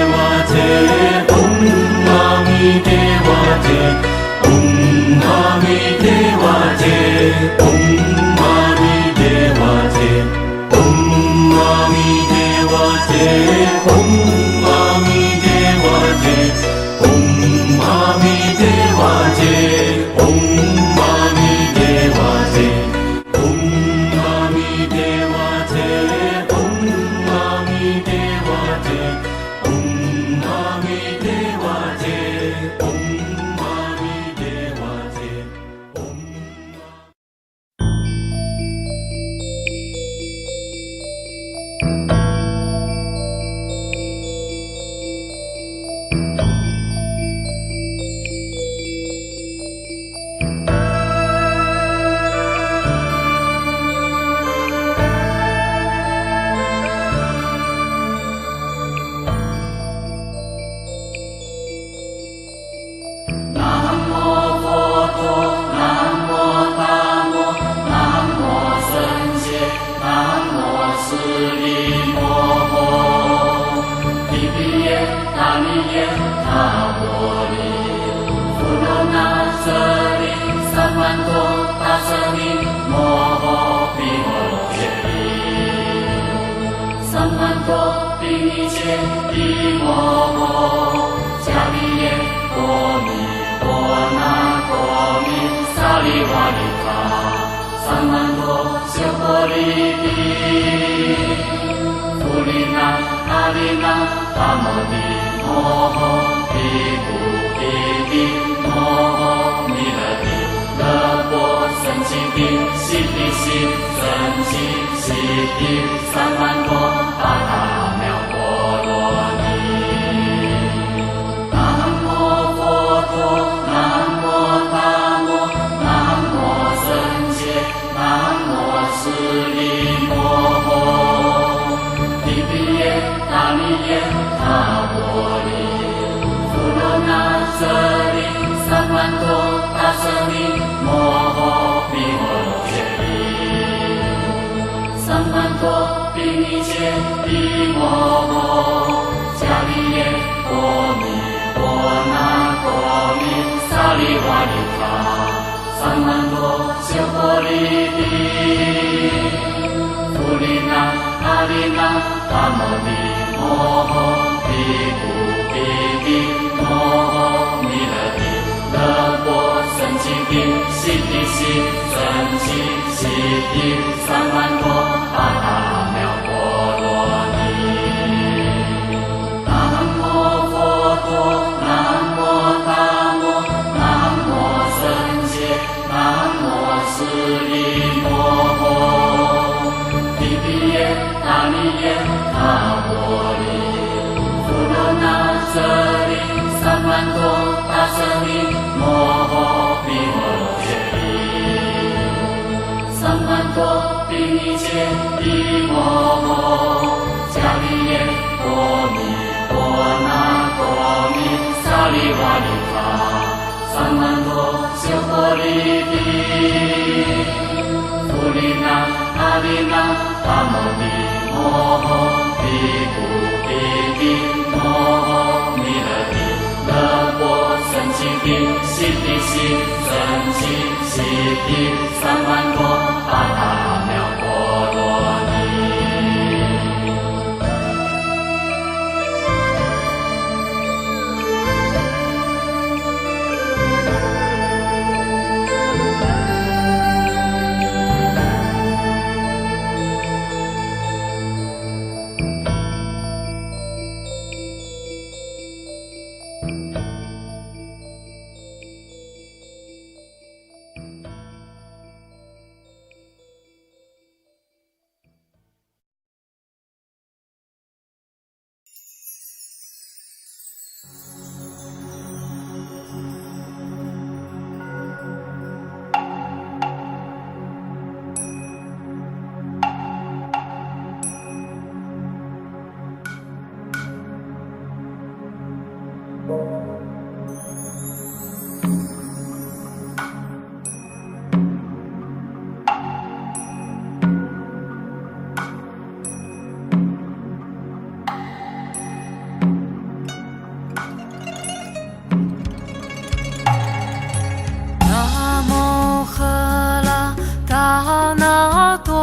대화제 옴마미 대화제 옴마미 대화제 옴마미 대화제 옴마미 대화제 옴마미 대화제 옴마미 대화제 옴마미 대화제 옴마미 대화제 옴마미 대화제 옴마미 대화제 옴마미 대화제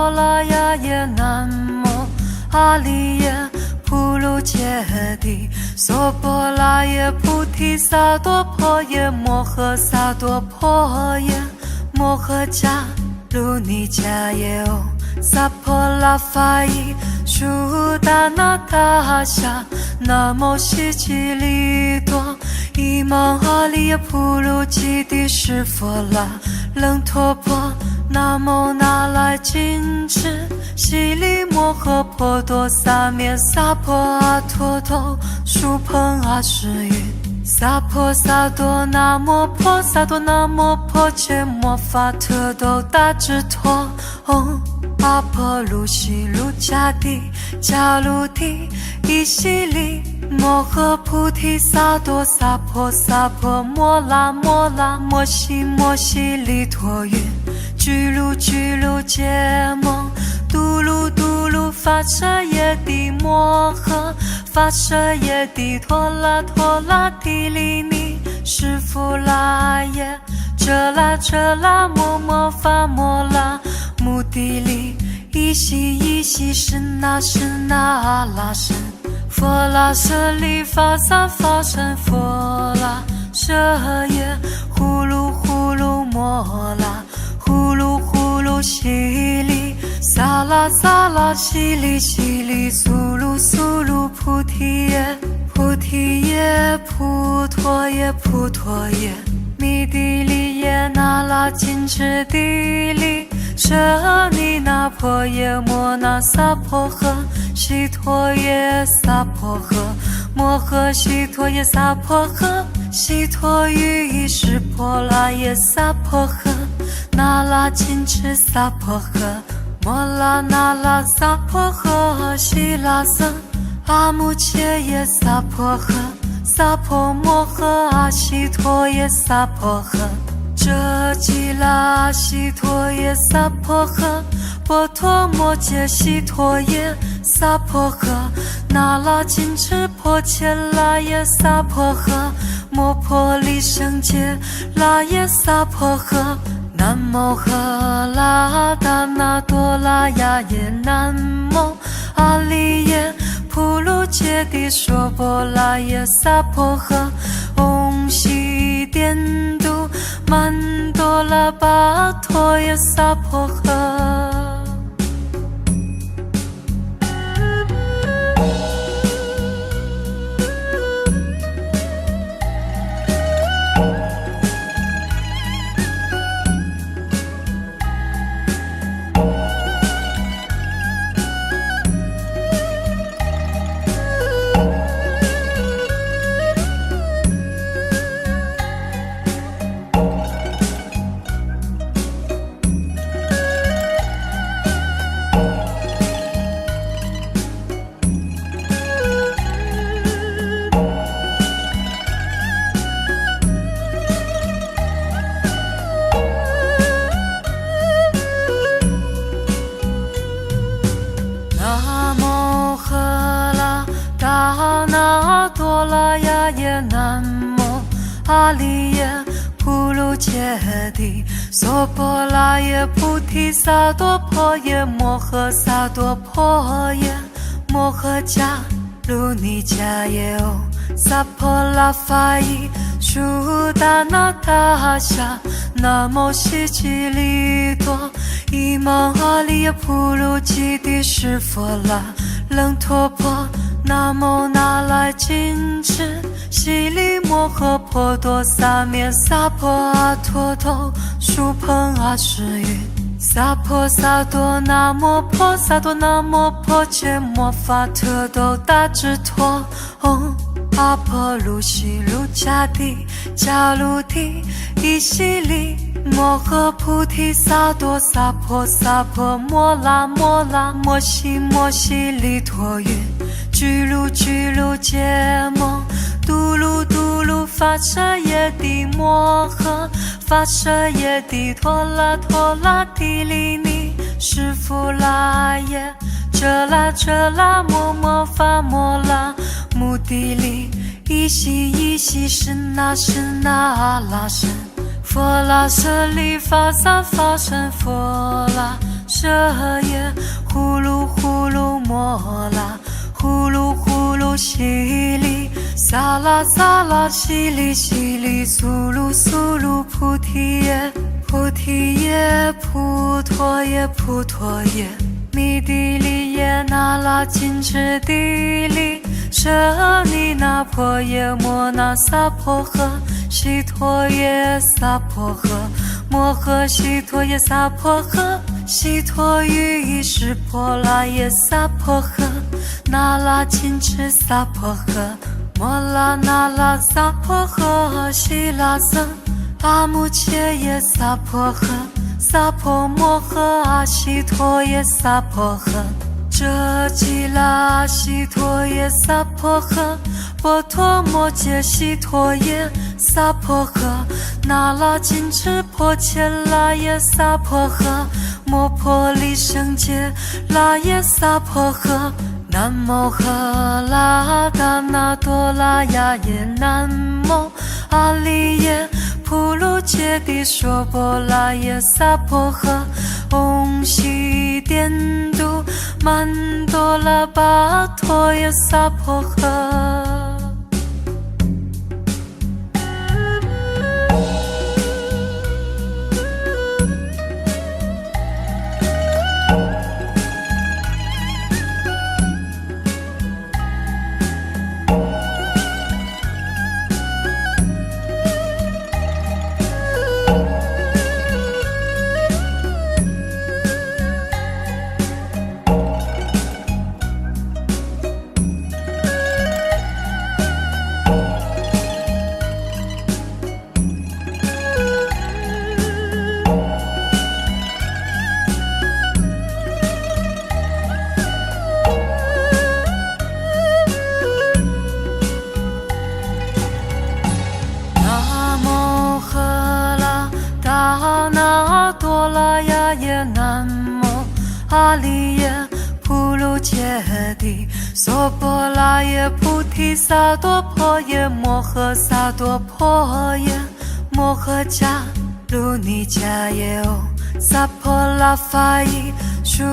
婆拉雅耶南无阿利耶普鲁揭谛娑婆拉耶菩提萨埵婆耶摩诃萨埵婆耶摩诃迦卢尼迦耶唵萨婆拉法伊舒达那达夏那摩悉吉利多伊芒阿利耶普鲁吉帝释佛拉楞陀婆南无那来金智悉利摩诃婆多萨灭萨婆阿陀多输朋阿世云萨婆萨多那摩婆萨多那摩婆伽摩法特斗大智陀唵阿婆卢悉卢迦帝迦卢帝伊悉利摩诃菩提萨埵萨婆萨婆摩拉摩拉摩悉摩悉利陀云居卢居卢揭蒙嘟噜嘟噜发舍耶帝摩诃发舍耶帝陀拉陀拉提利尼释弗拉耶遮拉遮拉摩摩发摩拉目的利依悉依悉身那身那阿拉身佛拉舍利法萨法身佛拉舍耶呼噜呼噜摩拉呼噜呼噜悉利萨拉萨拉悉利悉利苏噜苏噜菩提耶菩提耶普陀耶普陀耶弥帝利耶那拉金智帝利舍尼那婆耶摩那萨婆诃悉陀耶萨婆诃摩诃悉陀耶萨婆诃悉陀于意识婆拉耶萨婆诃那拉金智萨婆诃摩拉那拉萨婆诃悉拉僧阿穆切耶萨婆诃萨婆摩诃阿悉陀耶萨婆诃遮吉拉悉陀耶萨婆诃波陀摩揭悉陀耶萨婆诃那拉金智婆伽拉耶萨婆诃摩婆利胜揭拉耶萨婆诃南无赫拉达那多拉雅耶南无阿利耶普鲁揭谛娑婆拉耶萨婆诃唵悉颠都曼多拉巴陀耶萨婆诃阿利耶普鲁揭谛娑婆拉耶菩提萨埵婆耶摩诃萨埵婆耶摩诃迦卢尼迦耶唵萨婆拉法伊舒达那达夏那摩悉吉利多伊芒阿利耶普鲁吉帝释佛拉楞陀婆南无那来金智悉利摩诃婆多萨灭萨婆阿陀多输朋阿世云萨婆萨多那摩婆萨多那摩婆伽摩法特斗大智陀唵阿婆卢悉卢迦帝迦卢帝伊悉利摩诃菩提萨埵萨婆萨婆摩拉摩拉摩悉摩悉利陀云居卢居卢揭蒙嘟噜嘟噜发舍耶帝摩诃发舍耶帝陀拉陀拉提利尼释弗拉耶遮拉遮拉摩摩发摩拉目的利依悉依悉身那身那阿拉身佛拉舍利法萨法身佛拉舍耶，呼噜呼噜摩拉，呼噜呼噜西里，萨拉萨拉西里西里，苏噜苏噜菩提耶，菩提耶，普陀耶，普陀耶。弥地利耶那拉金智地利，舍尼那婆耶摩那萨婆诃，悉陀耶萨婆诃，摩诃悉陀耶萨婆诃，悉陀喻意识婆拉耶萨婆诃，那拉金智萨婆诃，摩拉那拉萨婆诃，悉拉僧阿穆切耶萨婆诃，萨婆摩诃阿悉陀耶萨婆诃，遮吉拉悉陀耶萨婆诃，波陀摩揭悉陀耶萨婆诃，那拉金智婆伽拉耶萨婆诃，摩婆利胜揭拉耶萨婆诃，南无喝拉达那多拉呀耶，南无阿利耶普卢揭谛娑婆拉耶萨婆诃，唵悉颠都曼多拉巴陀耶萨婆诃。阿利耶普卢揭谛娑婆拉耶菩提萨埵婆耶摩诃萨埵婆耶摩诃迦卢尼迦耶唵萨婆拉法伊舒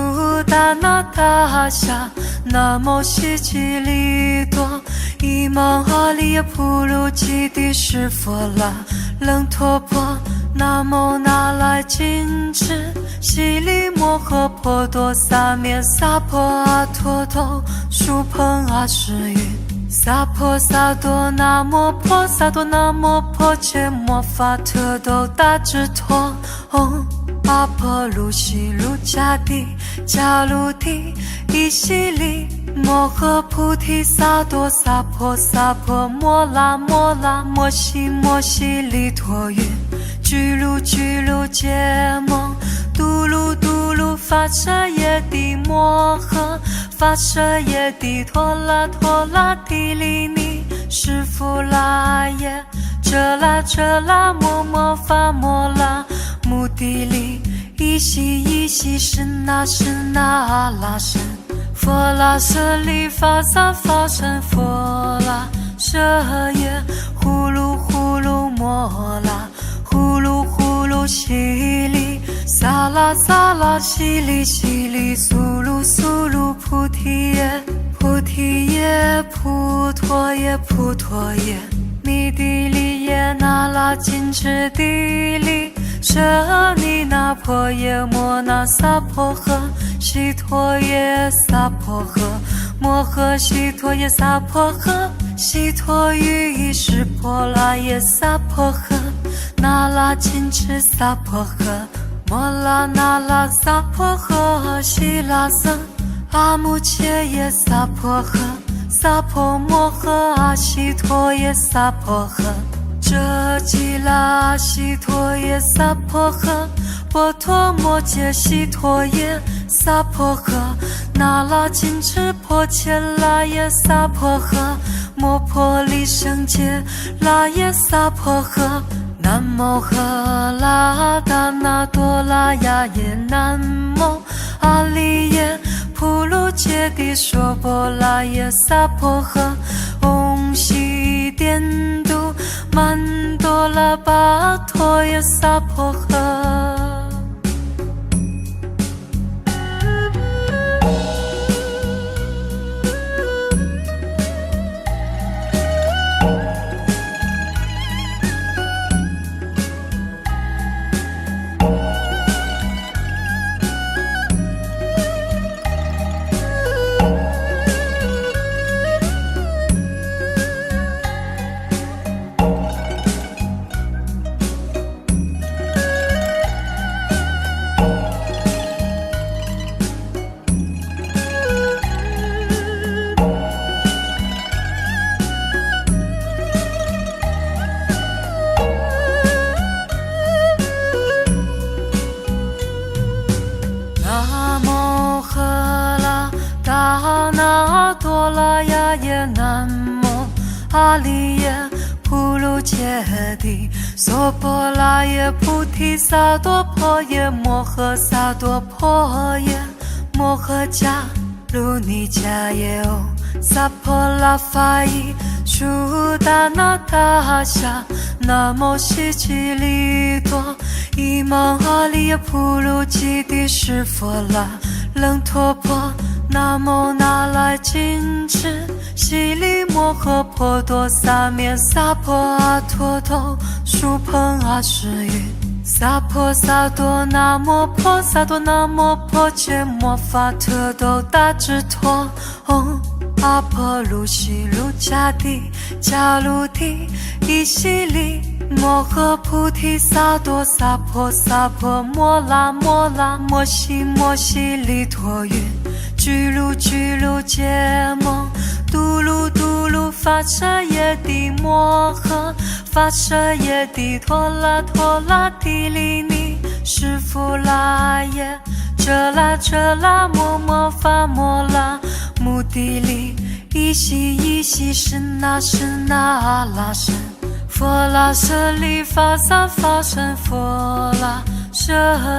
达那达夏那摩悉吉利多伊芒阿利耶普卢基帝释佛拉楞陀婆南无那拉金智悉利摩诃婆多萨灭萨婆阿陀多输朋阿世云萨婆萨多那摩婆萨多那摩婆伽摩法特多达智陀唵阿婆卢悉卢迦帝迦卢帝伊悉利摩诃菩提萨埵萨婆萨婆摩拉摩拉摩悉摩悉利陀云居卢居卢揭蒙嘟噜嘟噜发舍耶帝摩诃发舍耶帝陀拉陀拉帝利尼释弗拉耶遮拉遮拉摩摩发摩拉目的利依悉依悉身那身那阿拉身佛拉舍利发萨发身佛拉舍耶呼噜呼噜摩拉呼噜呼噜悉利萨拉萨拉悉利悉利苏噜苏噜菩提耶菩提耶普陀耶普陀耶弥地利耶那拉金智地利舍尼那婆耶摩那萨婆诃悉陀耶萨婆诃摩诃悉陀耶萨婆诃悉陀喻意识婆拉耶萨婆诃那拉金智萨婆诃摩拉那拉萨婆诃悉拉僧阿穆切耶萨婆诃萨婆摩诃阿悉陀耶萨婆诃遮吉拉悉陀耶萨婆诃波陀摩揭悉陀耶萨婆诃那拉金智婆伽拉耶萨婆诃摩婆利胜揭拉耶萨婆诃南无喝拉达那多拉呀耶南无阿利耶普卢揭谛娑婆拉耶萨婆诃唵悉颠都曼多拉巴陀耶萨婆诃。耶南无阿利耶普鲁揭谛娑婆拉耶菩提萨埵婆耶摩诃萨埵婆耶摩诃迦卢尼迦耶唵萨婆拉法伊舒达那达夏南无悉吉利多伊芒阿利耶普鲁吉帝释佛拉楞陀婆南无那来金翅悉利摩诃婆多萨灭萨婆阿陀头疏朋阿世云萨婆萨多那摩婆萨多那摩婆伽摩法特斗大智陀唵阿婆卢悉卢迦帝迦卢帝伊悉利摩诃菩提萨埵萨婆萨婆摩拉摩拉摩悉摩悉利陀云居卢居卢羯蒙嘟噜嘟噜发舍耶帝摩诃发舍耶帝陀拉陀拉帝利尼释弗拉耶遮拉遮拉摩摩发摩拉目的利依悉依悉身那身那阿拉身佛拉舍利法萨法身佛拉舍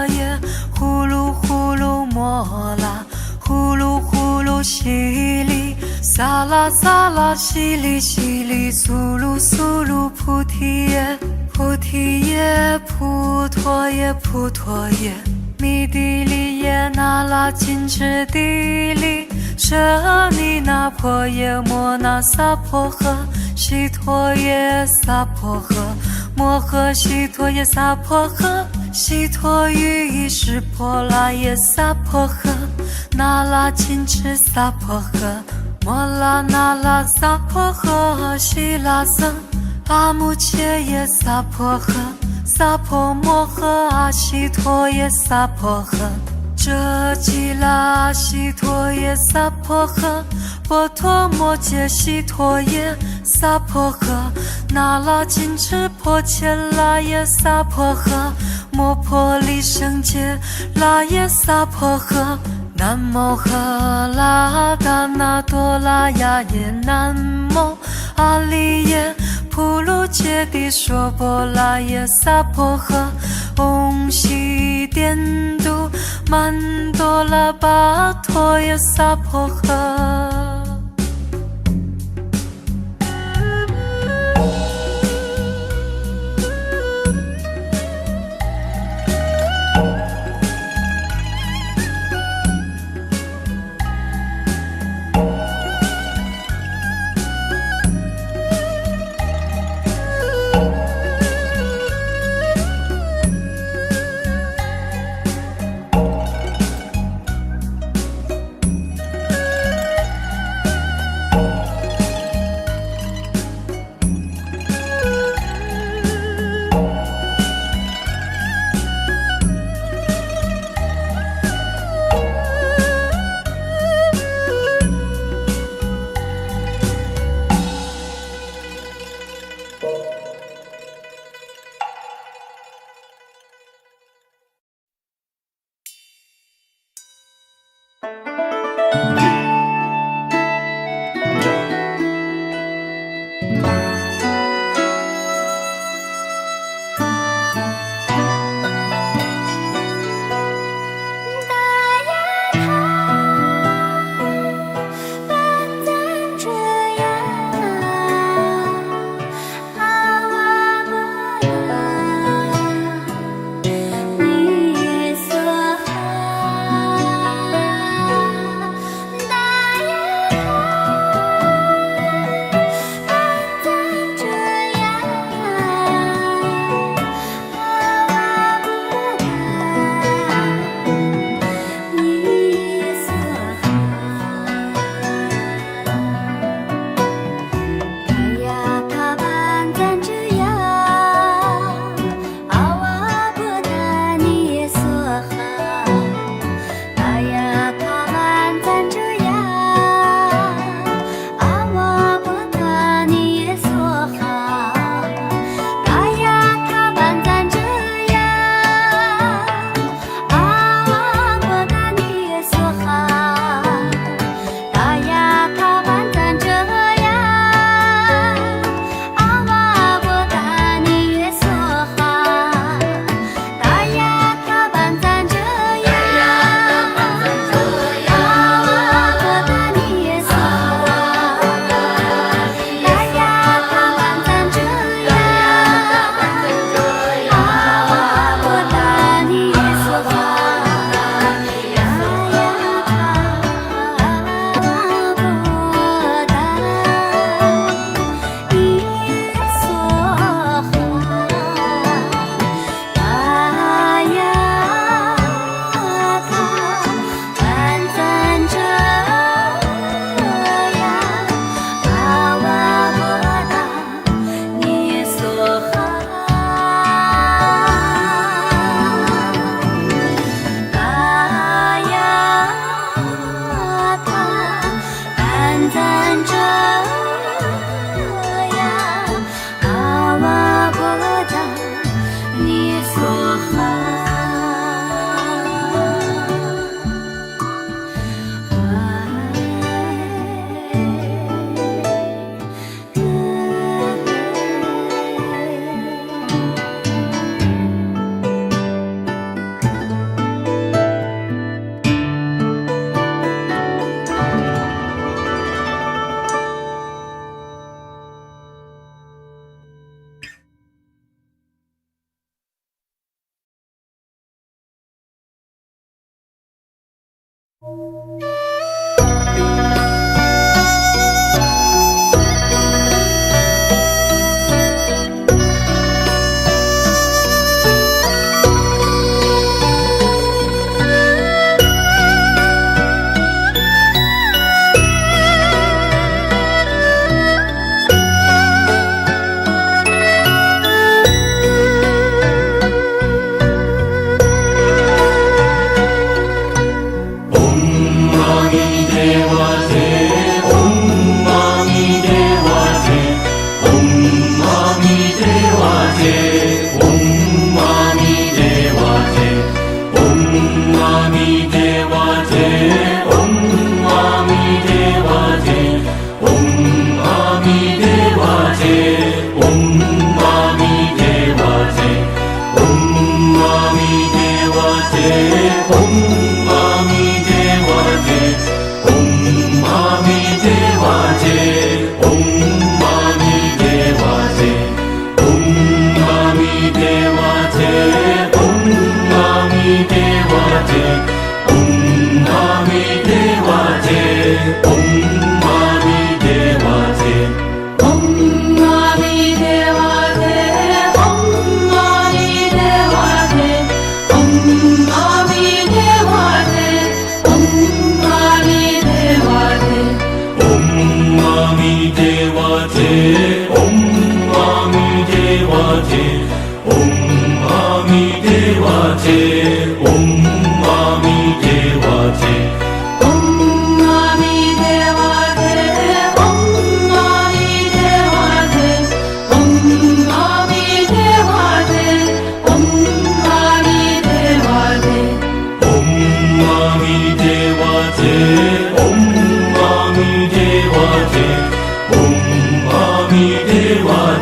耶呼噜呼噜摩拉呼噜呼噜悉利萨拉萨拉悉利悉利苏噜苏噜菩提耶菩提耶普陀耶普陀耶弥帝利耶那拉金智帝利舍尼那婆耶摩那萨婆诃悉陀耶萨婆诃摩诃悉陀耶萨婆诃悉陀喻意识婆拉耶萨婆诃那拉金智萨婆诃摩拉那拉萨婆诃悉拉僧阿穆切耶萨婆诃萨婆摩诃阿悉陀耶萨婆诃遮吉拉悉陀耶萨婆诃波陀摩揭悉陀耶萨婆诃那拉金智婆伽拉耶萨婆诃摩婆利胜揭拉耶萨婆诃南无赫拉达那多拉雅耶南无阿利耶普鲁揭谛娑婆拉耶萨婆诃唵悉颠都曼多拉巴陀耶萨婆诃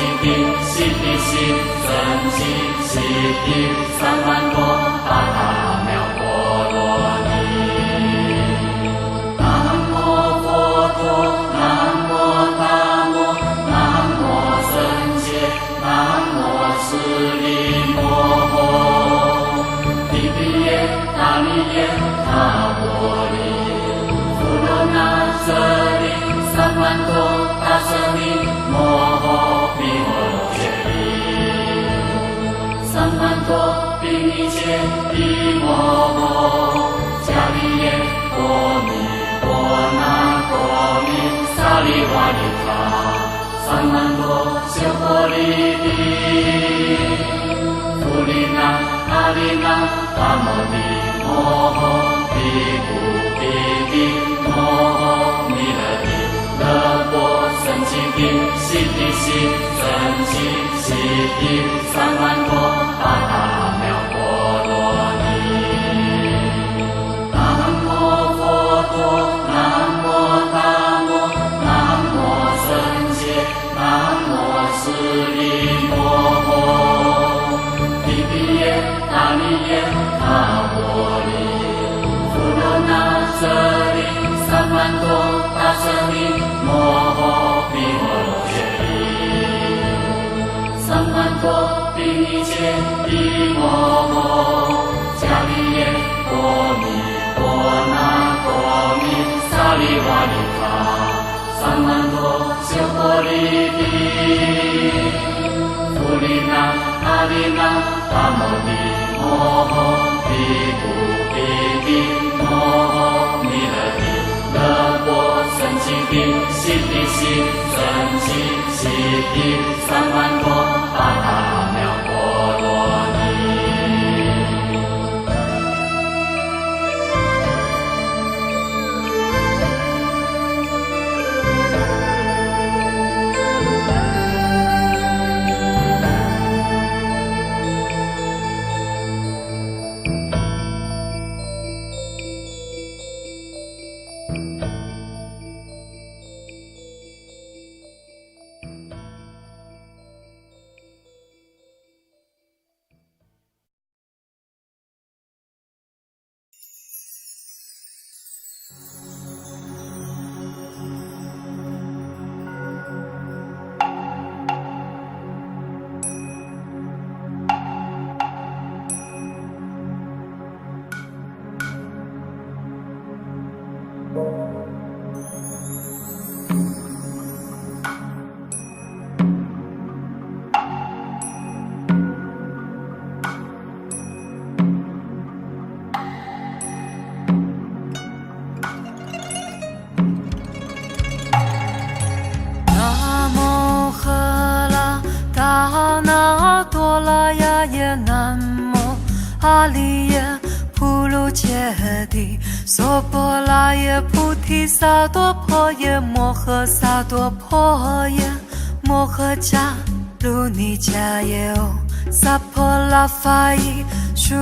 清净，悉地心，真心悉地，三万多巴达妙波罗尼。南无佛陀，南无大摩，南无僧伽，南无释利摩诃。比比耶，达利耶，他波利，富罗那舍利，三万多大舍利，摩诃毗摩揭利，三万多比尼揭毗摩诃，迦利耶，多米多那多米，萨利瓦利他，三万多修波利地，富利那阿利那达摩地摩诃毗古毗地摩诃弥勒地乐波僧祇地悉地悉真悉悉地三万多巴达妙波罗尼。南无佛陀，南无大摩，南无僧伽，南无释利摩诃。比比耶，达利耶，他波利，富罗那舍利，三万多大舍利，摩诃毗摩揭利，三万多比尼揭毗摩诃，迦利耶，多米多那多米，萨利瓦利他，三万多修波利地，富利那阿利那达摩地摩诃毗古毗地摩诃弥勒地乐波僧祇地悉地悉真悉悉地三万多巴达妙波罗尼。阿利耶普鲁揭谛娑婆拉耶菩提萨埵婆耶摩诃萨埵婆耶摩诃迦卢尼迦耶哦萨婆拉法伊舒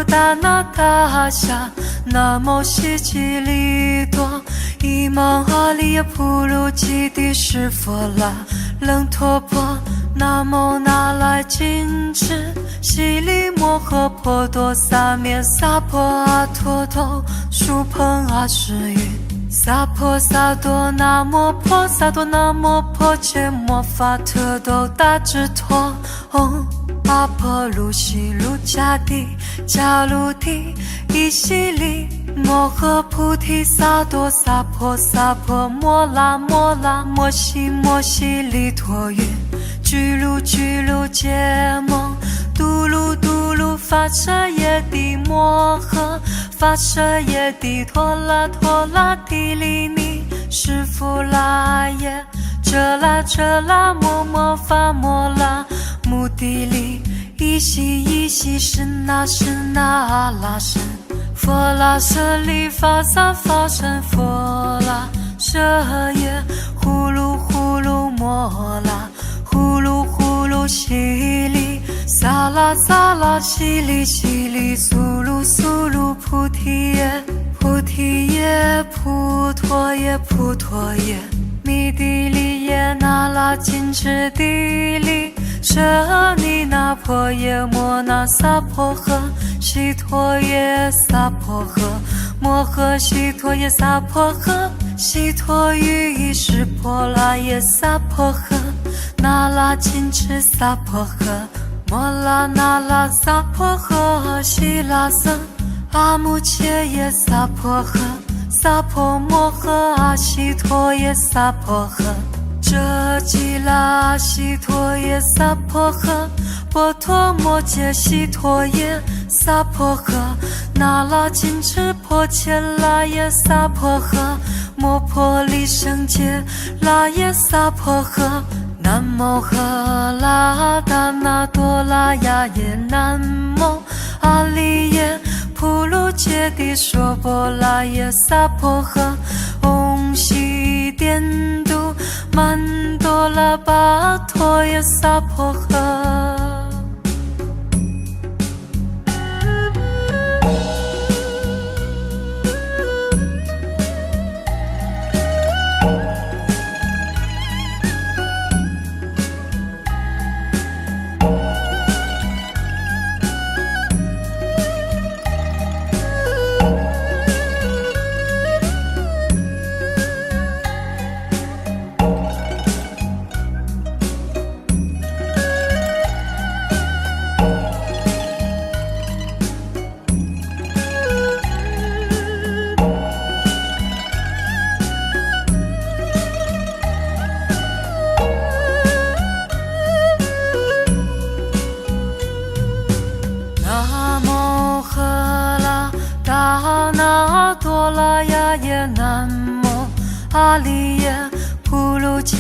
达那达夏南无悉吉利多伊芒阿利耶普鲁基帝释佛拉楞陀婆南无那来金智悉利摩诃婆多萨灭萨婆阿陀多殊朋阿世云萨婆萨多那摩婆萨多那摩婆伽摩法特多大智陀唵阿婆卢悉卢迦帝迦卢帝伊悉利摩诃菩提萨埵萨婆萨婆摩拉摩拉摩悉摩悉利陀云居卢居卢揭蒙嘟噜嘟噜发舍耶帝摩诃发舍耶帝陀拉陀拉帝利尼释弗拉耶遮拉遮拉摩摩发摩拉目的利依悉依悉是那是那阿拉僧佛拉舍利发萨发僧佛拉舍耶呼噜呼噜摩拉呼噜呼噜悉利萨拉萨拉悉利悉利苏噜苏噜菩提耶菩提耶菩陀耶菩陀耶弥地利耶那拉金翅地利舍尼那婆耶摩那萨婆诃悉陀耶萨婆诃摩诃悉陀耶萨婆诃悉陀喻夷湿婆拉耶萨婆诃那拉金翅萨婆诃摩拉那拉萨婆诃悉拉僧阿穆切耶萨婆诃萨婆摩诃阿悉陀耶萨婆诃遮吉拉悉陀耶萨婆诃波陀摩揭悉陀耶萨婆诃那拉金翅婆伽拉耶萨婆诃摩婆利胜揭拉耶萨婆诃南无喝啦达那多拉呀耶南无阿利耶普卢揭谛娑婆拉耶萨婆诃唵悉颠都曼多拉巴陀耶萨婆诃阿利耶普卢揭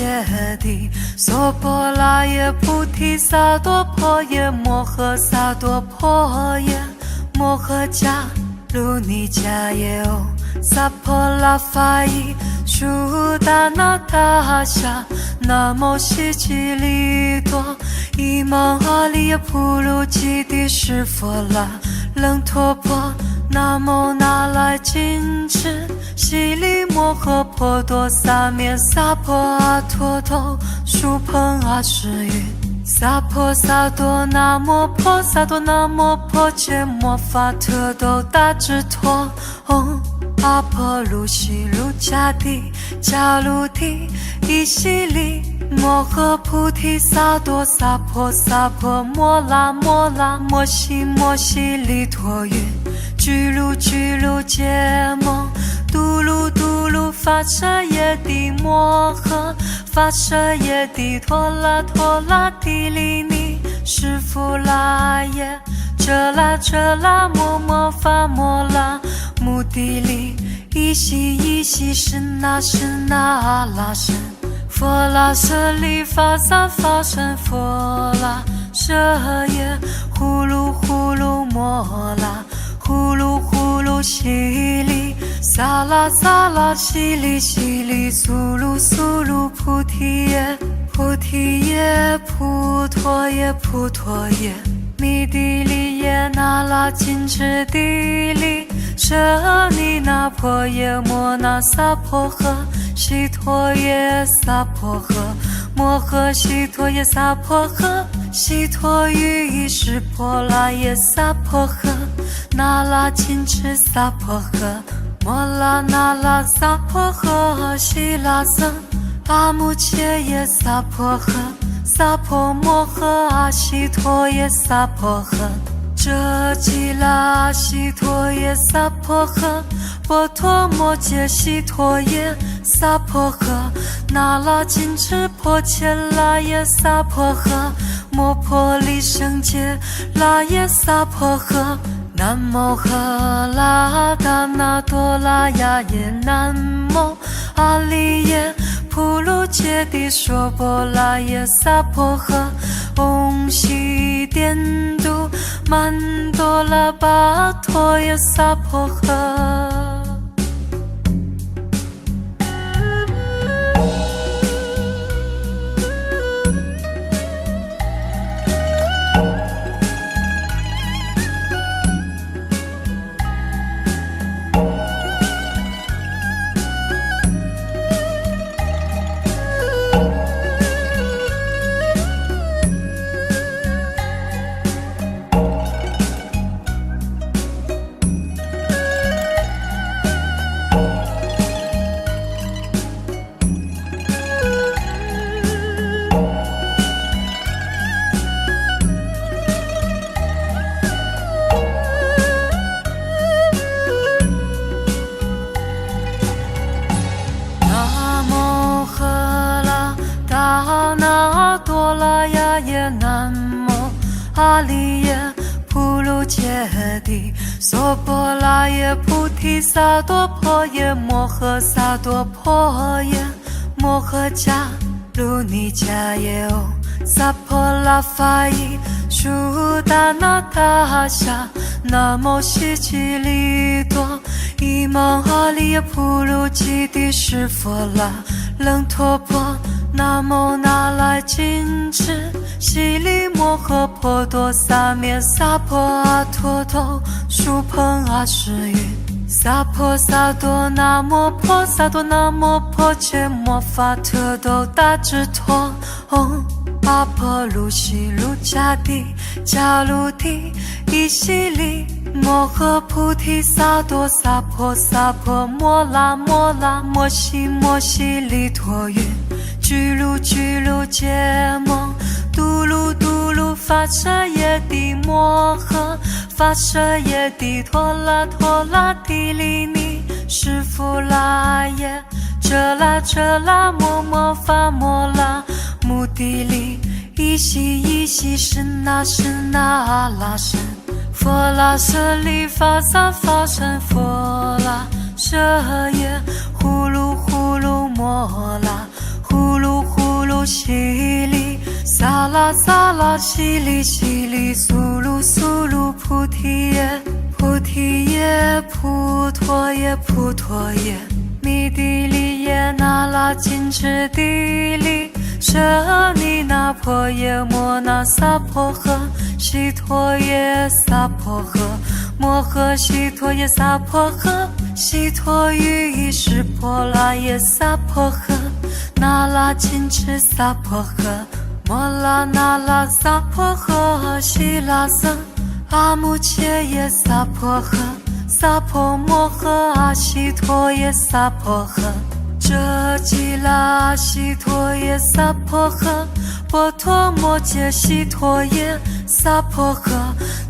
谛娑婆拉耶菩提萨埵婆耶摩诃萨埵婆耶摩诃迦卢尼迦耶唵萨婆拉法伊舒达那达夏南无悉吉利多伊芒阿利耶普卢基帝释佛拉楞陀婆南无那来金翅悉利摩诃婆多萨灭萨婆阿陀头输朋阿世云萨婆萨多那摩婆萨多那摩婆伽摩法特斗大智陀唵阿婆卢悉卢迦帝迦卢帝伊悉利摩诃菩提萨埵萨婆萨婆摩拉摩拉摩悉摩悉利陀云居卢居卢揭蒙嘟噜嘟噜发舍耶帝摩诃发舍耶帝陀拉陀拉帝利尼湿弗拉耶遮拉遮拉摩摩发摩拉目的利依悉依悉身那身那阿拉身佛拉舍利发萨发身佛拉舍耶呼噜呼噜摩拉呼噜呼噜悉利萨拉萨拉悉利悉利苏噜苏噜菩提耶菩提耶普陀耶普陀耶弥地利耶那拉金翅地利舍尼那婆耶摩那萨婆诃悉陀耶萨婆诃摩诃悉陀耶萨婆诃悉陀喻夷湿婆拉耶萨婆诃那拉金翅萨婆诃摩拉那拉萨婆诃悉拉僧阿穆切耶萨婆诃萨婆摩诃阿悉陀耶萨婆诃遮吉拉悉陀耶萨婆诃波陀摩揭悉陀耶萨婆诃那拉金翅婆伽拉耶萨婆诃摩婆利胜揭拉耶萨婆诃南无喝啦达那多拉呀耶南无阿利耶普卢揭谛娑婆拉耶萨婆诃唵悉颠都曼多拉巴陀耶萨婆诃呀耶南无阿利耶普鲁揭谛娑婆拉耶菩提萨埵婆耶摩诃萨埵婆耶摩诃迦卢尼迦耶唵萨婆拉法伊舒达那达夏南无悉吉利多伊芒阿利耶普鲁吉帝释佛拉楞陀婆南无那来金智悉利摩诃婆多萨灭萨婆阿陀头输朋阿世云萨婆萨多那摩婆萨多那摩婆伽摩法特斗大智陀唵阿婆卢悉卢迦帝迦卢帝伊悉利摩诃菩提萨埵萨婆萨婆摩拉摩拉摩悉摩悉利陀云居卢居卢揭蒙嘟噜嘟噜发舍耶帝摩诃发舍耶帝陀拉陀拉帝利尼释弗拉耶遮拉摩摩发摩拉目的利依悉身那阿拉身佛拉舍利法萨法身佛拉舍耶呼噜摩拉呼噜悉利萨拉悉利苏噜菩提耶菩陀耶弥帝利耶那拉金智帝利舍尼那婆耶摩那萨婆诃悉陀耶萨婆诃摩诃悉陀耶萨婆诃悉陀喻意识婆拉耶萨婆诃那拉金智萨婆诃摩拉那拉萨婆诃悉拉僧阿穆切耶萨婆诃萨婆摩诃阿悉陀耶萨婆诃遮吉拉悉陀耶萨婆诃波陀摩揭悉陀耶萨婆诃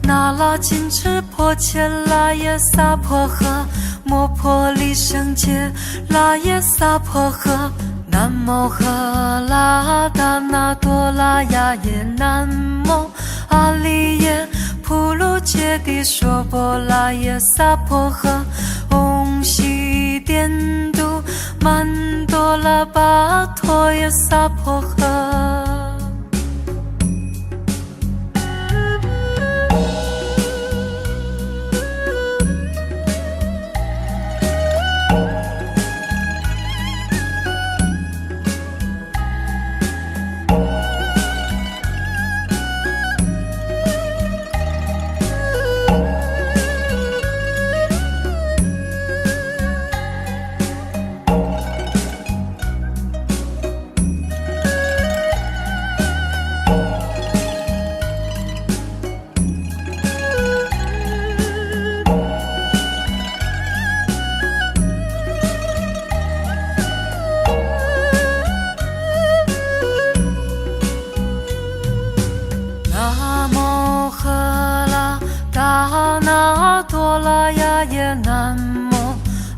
那拉金智婆伽拉耶萨婆诃摩婆利胜揭拉耶萨婆诃南无赫拉达那多拉呀耶南无阿利耶普鲁揭谛娑婆拉耶萨婆诃唵悉颠都曼多拉巴陀耶萨婆诃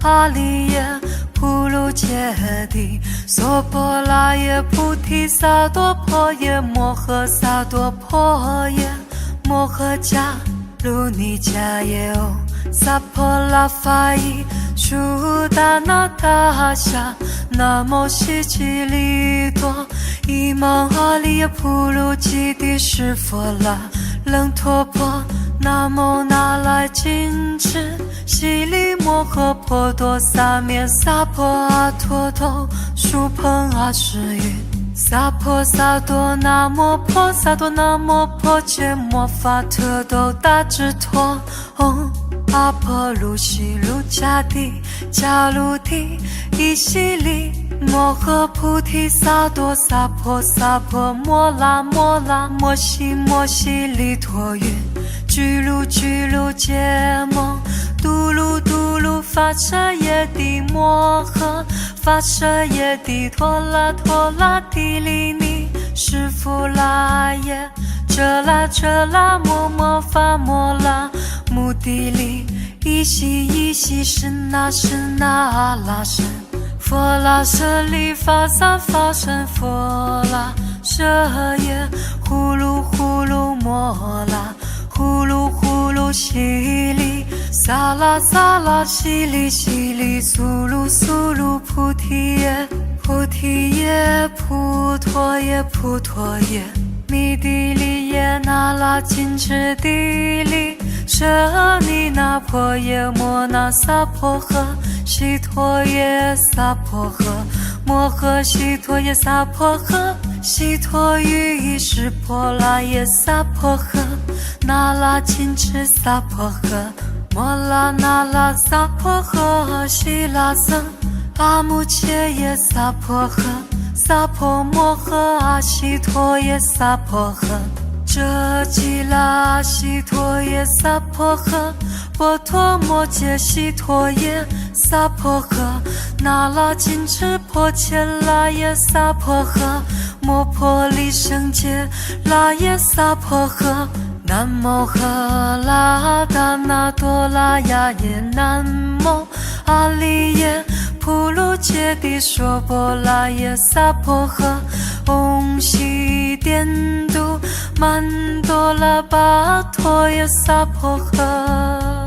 阿利耶普鲁揭谛娑婆拉耶菩提萨埵婆耶摩诃萨埵婆耶摩诃迦卢尼迦耶唵萨婆拉法伊舒达那达夏南无悉吉利多伊芒阿利耶普鲁吉帝释佛拉楞陀婆南无那来金智悉利摩诃婆多萨灭萨婆阿陀头输朋阿世云萨婆萨多那摩婆萨多那摩婆伽摩法特斗大智陀唵阿婆卢悉卢迦帝迦卢帝伊悉利摩诃菩提萨埵萨婆萨婆摩拉摩拉摩悉摩悉利陀云居卢揭蒙嘟噜嘟噜发舍耶帝摩诃发舍耶帝陀拉陀拉帝利尼释弗拉耶遮拉摩摩发摩拉目的利依悉身那阿拉身佛拉舍利法萨法身佛拉舍耶呼摩拉，呼噜呼噜淅沥，沙拉沙拉淅沥淅沥，苏噜苏噜菩提叶，菩提叶，普陀叶，普陀叶，弥地利耶那拉金智地利，舍尼那婆耶摩那萨婆诃，悉陀耶萨婆诃，摩诃悉陀耶萨婆诃，悉陀喻湿婆拉耶萨婆诃，那拉金智萨婆诃，摩拉那拉萨婆诃，悉拉僧阿穆切耶萨婆诃，萨婆摩诃阿悉陀耶萨婆诃，遮吉拉悉陀耶萨婆诃，波陀摩揭悉陀耶萨婆诃，那拉金智婆伽拉耶萨婆诃，摩婆利胜揭拉耶萨婆诃，南无喝拉达那多拉呀耶，南无阿利耶普卢揭谛娑婆拉耶萨婆诃，唵悉颠都曼多拉巴陀耶萨婆诃。